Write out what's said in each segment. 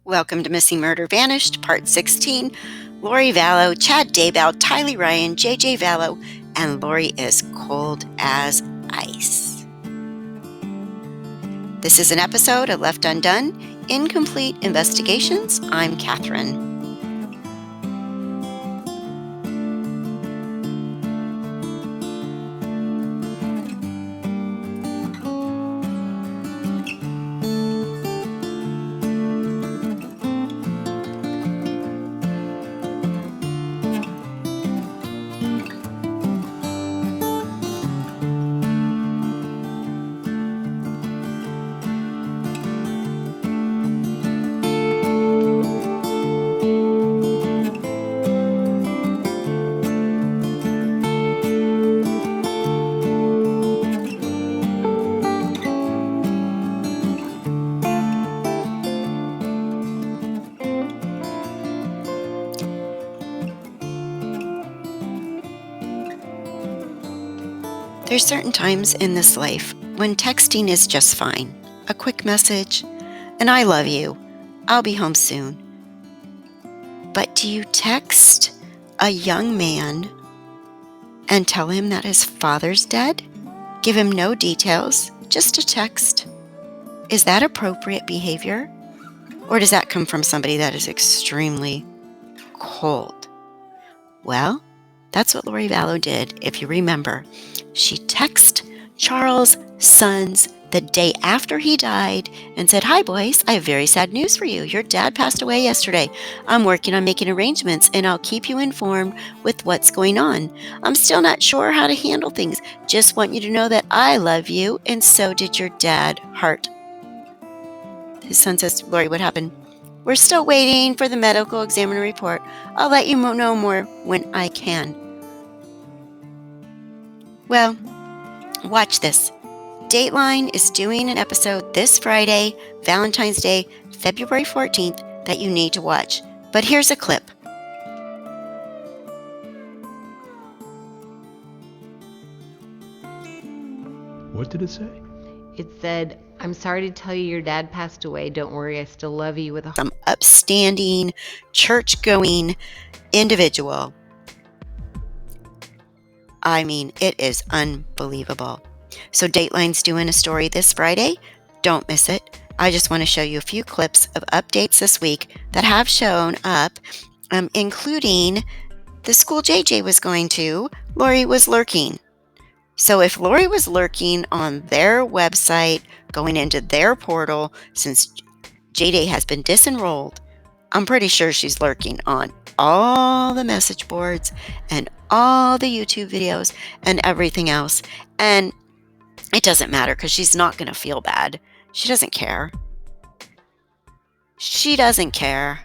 Welcome to Missing Murder Vanished, Part 16. Lori Vallow, Chad Daybell, Tylee Ryan, JJ Vallow, and Lori is cold as ice. This is an episode of Left Undone, Incomplete Investigations. I'm Catherine. There's certain times in this life when texting is just fine. A quick message, and I love you. I'll be home soon. But do you text a young man and tell him that his father's dead? Give him no details, just a text. Is that appropriate behavior? Or does that come from somebody that is extremely cold? Well, that's what Lori Vallow did, if you remember. She texted Charles' sons the day after he died and said, "Hi, boys, I have very sad news for you. Your dad passed away yesterday. I'm working on making arrangements, and I'll keep you informed with what's going on. I'm still not sure how to handle things. Just want you to know that I love you, and so did your dad, Hart." His son says, "Lori, what happened?" "We're still waiting for the medical examiner report. I'll let you know more when I can." Well, watch this. Dateline is doing an episode this Friday, Valentine's Day, February 14th, that you need to watch. But here's a clip. What did it say? It said, "I'm sorry to tell you your dad passed away. Don't worry, I still love you," with a Some upstanding, church-going individual. I mean, it is unbelievable. So Dateline's doing a story this Friday. Don't miss it. I just want to show you a few clips of updates this week that have shown up, including the school JJ was going to. Lori was lurking. So if Lori was lurking on their website, going into their portal, since JJ has been disenrolled, I'm pretty sure she's lurking on all the message boards and all the YouTube videos and everything else. And it doesn't matter because she's not going to feel bad. She doesn't care. She doesn't care.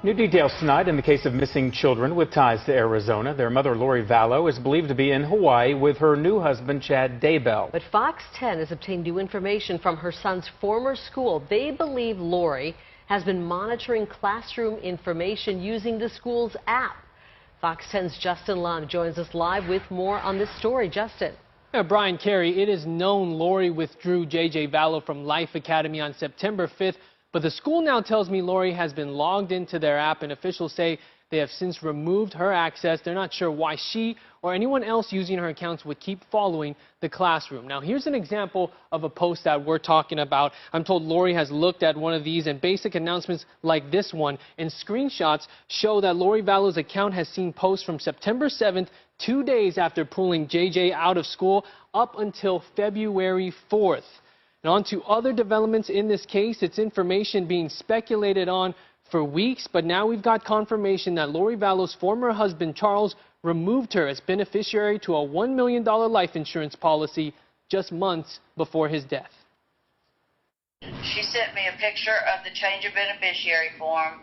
New details tonight in the case of missing children with ties to Arizona. Their mother, Lori Vallow, is believed to be in Hawaii with her new husband, Chad Daybell. But Fox 10 has obtained new information from her son's former school. They believe Lori has been monitoring classroom information using the school's app. Fox 10's Justin Lung joins us live with more on this story. Justin. Brian Carey, it is known Lori withdrew JJ Vallow from Life Academy on September 5th. But the school now tells me Lori has been logged into their app, and officials say they have since removed her access. They're not sure why she or anyone else using her accounts would keep following the classroom. Now, here's an example of a post that we're talking about. I'm told Lori has looked at one of these, and basic announcements like this one and screenshots show that Lori Vallow's account has seen posts from September 7th, 2 days after pulling JJ out of school, up until February 4th. And on to other developments in this case. It's information being speculated on for weeks, but now we've got confirmation that Lori Vallow's former husband, Charles, removed her as beneficiary to a $1 million life insurance policy just months before his death. She sent me a picture of the change of beneficiary form,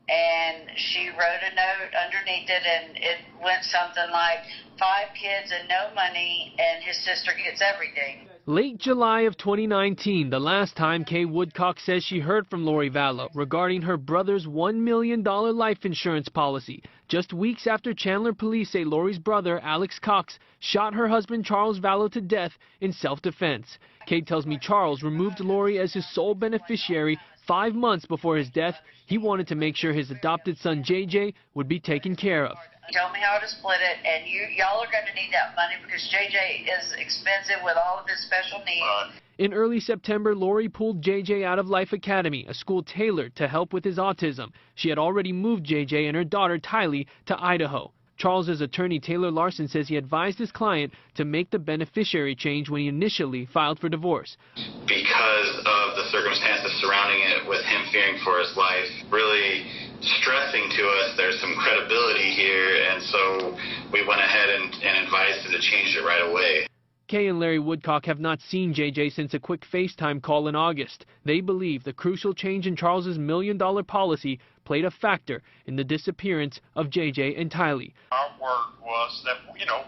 and she wrote a note underneath it, and it went something like 5 kids and no money, and his sister gets everything. Late July of 2019, the last time Kay Woodcock says she heard from Lori Vallow regarding her brother's $1 million life insurance policy. Just weeks after Chandler police say Lori's brother, Alex Cox, shot her husband Charles Vallow to death in self-defense. Kay tells me Charles removed Lori as his sole beneficiary 5 months before his death. He wanted to make sure his adopted son JJ would be taken care of. He told me how to split it, and y'all are going to need that money because JJ is expensive with all of his special needs. In early September, Lori pulled JJ out of Life Academy, a school tailored to help with his autism. She had already moved JJ and her daughter Tylee to Idaho. Charles's attorney Taylor Larson says he advised his client to make the beneficiary change when he initially filed for divorce. Because of the circumstances surrounding it, with him fearing for his life, really stressing to us there's some credibility here, and so we went ahead and advised him to change it right away. Kay and Larry Woodcock have not seen JJ since a quick FaceTime call in August. They believe the crucial change in Charles's $1 million policy played a factor in the disappearance of JJ and Tylee. Our word was that,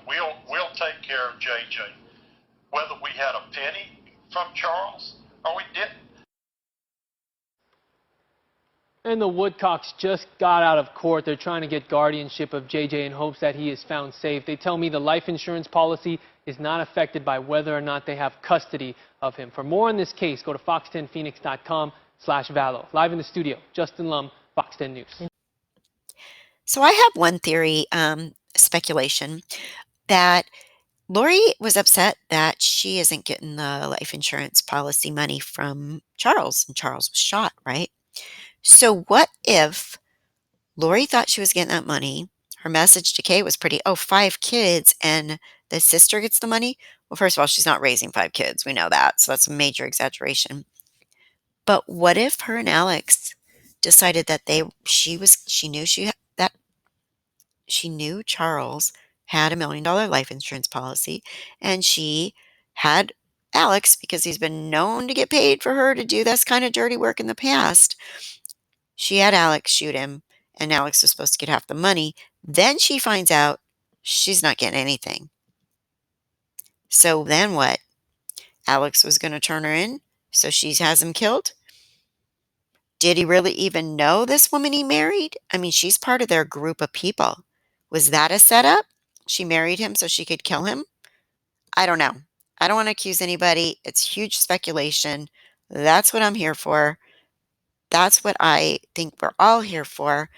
we'll take care of JJ, whether we had a penny from Charles or we didn't. And the Woodcocks just got out of court. They're trying to get guardianship of JJ in hopes that he is found safe. They tell me the life insurance policy is not affected by whether or not they have custody of him. For more on this case, go to fox10phoenix.com/Vallow. Live in the studio, Justin Lum, Fox 10 News. So I have one theory, speculation, that Lori was upset that she isn't getting the life insurance policy money from Charles, and Charles was shot, right? So what if Lori thought she was getting that money? Her message to Kay was pretty, 5 kids, and the sister gets the money? Well, first of all, she's not raising 5 kids. We know that, so that's a major exaggeration. But what if her and Alex decided that she knew Charles had $1 million life insurance policy, and she had Alex, because he's been known to get paid for her to do this kind of dirty work in the past. She had Alex shoot him, and Alex was supposed to get half the money. Then she finds out she's not getting anything. So then what? Alex was going to turn her in, so she has him killed? Did he really even know this woman he married? I mean, she's part of their group of people. Was that a setup? She married him so she could kill him? I don't know. I don't want to accuse anybody. It's huge speculation. That's what I'm here for. That's what I think we're all here for.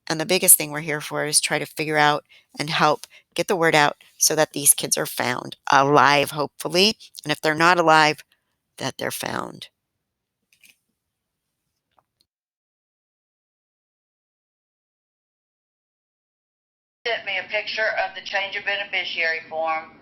And the biggest thing we're here for is try to figure out and help get the word out so that these kids are found alive, hopefully. And if they're not alive, that they're found. Sent me a picture of the change of beneficiary form,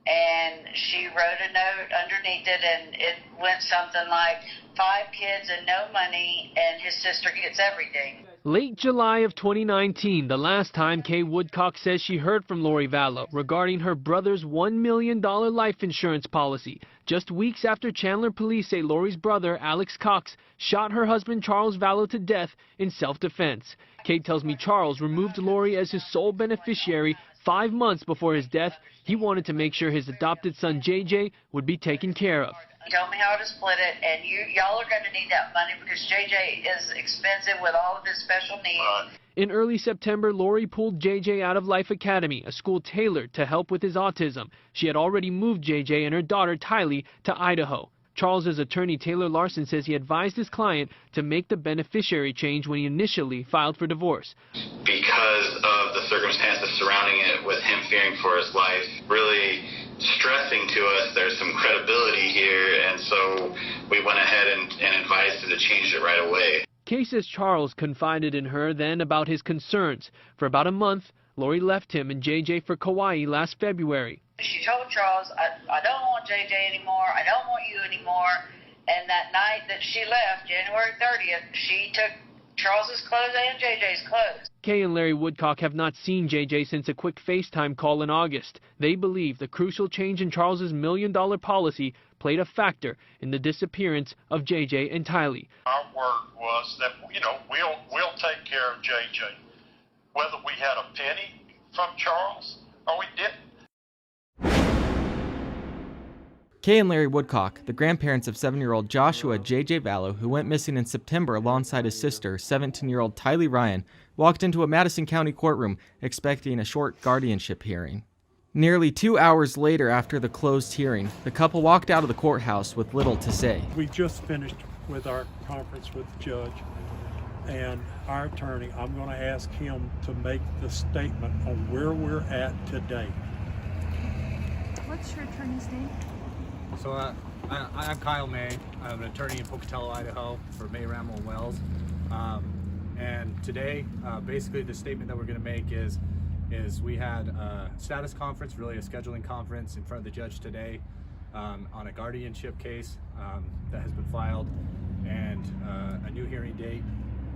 and she wrote a note underneath it, and it went something like 5 kids and no money, and his sister gets everything. Late July of 2019, the last time Kay Woodcock says she heard from Lori Vallow regarding her brother's $1 million life insurance policy. Just weeks after Chandler police say Lori's brother, Alex Cox, shot her husband Charles Vallow to death in self-defense. Kay tells me Charles removed Lori as his sole beneficiary 5 months before his death. He wanted to make sure his adopted son JJ would be taken care of. He told me how to split it, and y'all are going to need that money because JJ is expensive with all of his special needs. In early September, Lori pulled JJ out of Life Academy, a school tailored to help with his autism. She had already moved JJ and her daughter Tylee to Idaho. Charles's attorney Taylor Larson says he advised his client to make the beneficiary change when he initially filed for divorce. Because of the circumstances surrounding it, with him fearing for his life, really stressing to us there's some credibility here, and so we went ahead and advised him to change it right away. Kay says Charles confided in her then about his concerns. For about a month, Lori left him and JJ for Kauai last February. She told Charles, I don't want JJ anymore, I don't want you anymore. And that night that she left, January 30th, she took Charles's clothes and JJ's clothes. Kay and Larry Woodcock have not seen JJ since a quick FaceTime call in August. They believe the crucial change in Charles's $1 million policy played a factor in the disappearance of JJ and Tylee. Our word was that, we'll take care of JJ, whether we had a penny from Charles or we didn't. Kay and Larry Woodcock, the grandparents of 7-year-old Joshua JJ Vallow, who went missing in September alongside his sister, 17-year-old Tylee Ryan, walked into a Madison County courtroom expecting a short guardianship hearing. Nearly 2 hours later, after the closed hearing, the couple walked out of the courthouse with little to say. We just finished with our conference with the judge and our attorney. I'm going to ask him to make the statement on where we're at today. What's your attorney's name? So I'm Kyle May. I'm an attorney in Pocatello, Idaho for May, Rammel, and Wells. And today, basically the statement that we're going to make is we had a status conference, really a scheduling conference in front of the judge today on a guardianship case that has been filed, and a new hearing date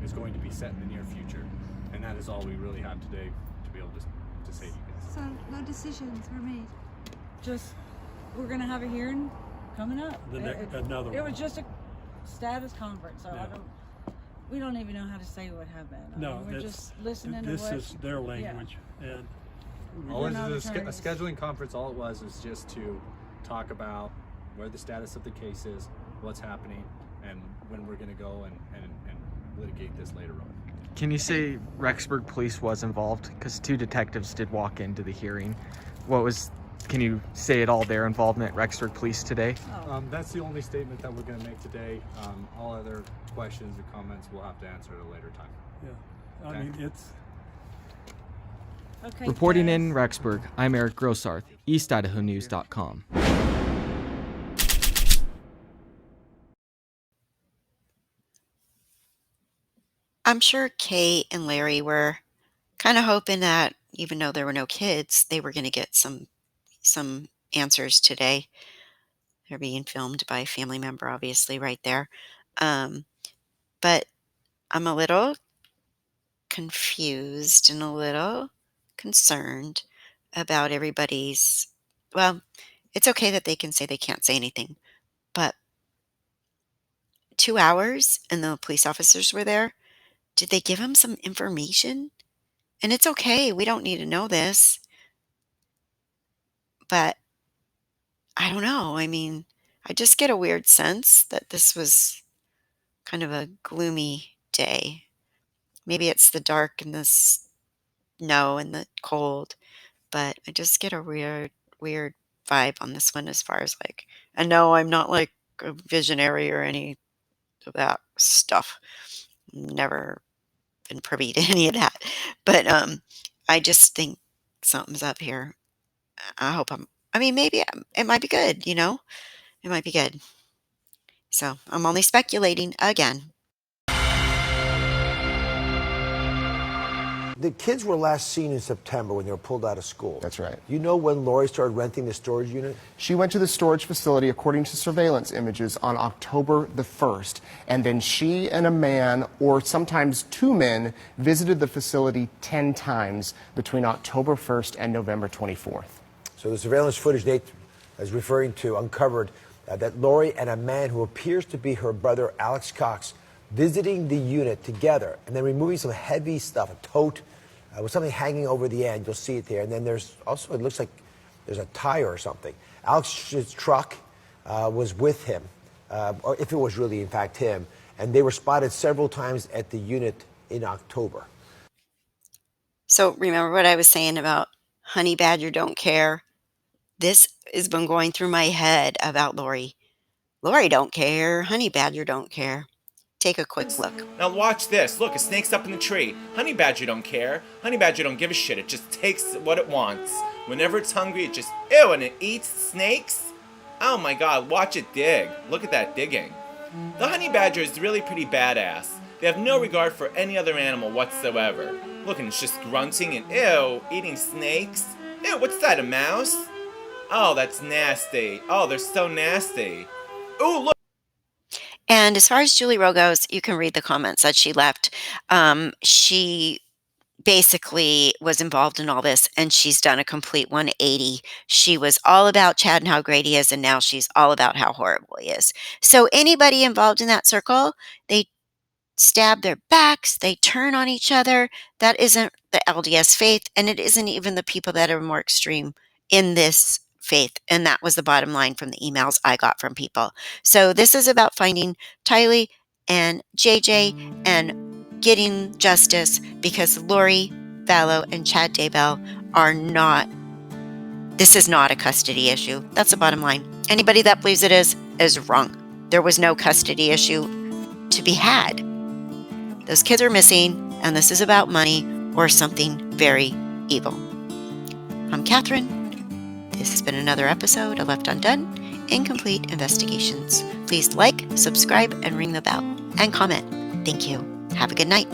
is going to be set in the near future. And that is all we really have today to be able to say to you guys. So no decisions were made? Just, we're going to have a hearing coming up. Another one. It was just a status conference, so Yeah. we don't even know how to say what happened. We're just listening to this what... is their language. Yeah. And all it is a scheduling conference. All it was just to talk about where the status of the case is, what's happening, and when we're going to go and litigate this later on. Can you say Rexburg Police was involved? Because 2 detectives did walk into the hearing. Can you say at all their involvement at Rexburg Police today? That's the only statement that we're going to make today. All other questions or comments we'll have to answer at a later time. Yeah, Okay. I mean, it's... Okay, Reporting guys. in Rexburg, I'm Eric Grossarth, EastIdahoNews.com. I'm sure Kay and Larry were kind of hoping that even though there were no kids, they were going to get some answers today. They're being filmed by a family member, obviously, right there. But I'm a little confused and a little concerned about everybody's... Well, it's okay that they can say they can't say anything, but 2 hours and the police officers were there. Did they give him some information? And it's okay. We don't need to know this. But I don't know. I mean, I just get a weird sense that this was kind of a gloomy day. Maybe it's the dark and the snow and the cold, but I just get a weird vibe on this one as far as like, and no, I'm not like a visionary or any of that stuff. Never been privy to any of that. But I just think something's up here. Maybe it might be good, It might be good. So I'm only speculating again. The kids were last seen in September when they were pulled out of school. That's right. You know when Lori started renting the storage unit? She went to the storage facility, according to surveillance images, on October the 1st. And then she and a man, or sometimes 2 men, visited the facility 10 times between October 1st and November 24th. So the surveillance footage Nate is referring to uncovered that Lori and a man who appears to be her brother, Alex Cox, visiting the unit together and then removing some heavy stuff, a tote, with something hanging over the end. You'll see it there. And then there's also, it looks like there's a tire or something. Alex's truck was with him, or if it was really, in fact, him. And they were spotted several times at the unit in October. So remember what I was saying about honey badger don't care? This has been going through my head about Lori Lori don't care. Honey Badger don't care. Take a quick look. Now watch this. Look, a snake's up in the tree. Honey Badger don't care. Honey Badger don't give a shit. It just takes what it wants. Whenever it's hungry, it just, ew, and it eats snakes? Oh my god, watch it dig. Look at that digging. The honey badger is really pretty badass. They have no regard for any other animal whatsoever. Look, and it's just grunting and, ew, eating snakes. Ew, what's that, a mouse? Oh, that's nasty. Oh, they're so nasty. Ooh, look. And as far as Julie Rowe goes, you can read the comments that she left. She basically was involved in all this, and she's done a complete 180. She was all about Chad and how great he is, and now she's all about how horrible he is. So anybody involved in that circle, they stab their backs, they turn on each other. That isn't the LDS faith, and it isn't even the people that are more extreme in this faith. And that was the bottom line from the emails I got from people. So this is about finding Tylee and JJ and getting justice, because Lori Vallow and Chad Daybell are not, this is not a custody issue. That's the bottom line. Anybody that believes it is wrong. There was no custody issue to be had. Those kids are missing, and this is about money or something very evil. I'm Catherine. This has been another episode of Left Undone, Incomplete Investigations. Please like, subscribe, and ring the bell, and comment. Thank you. Have a good night.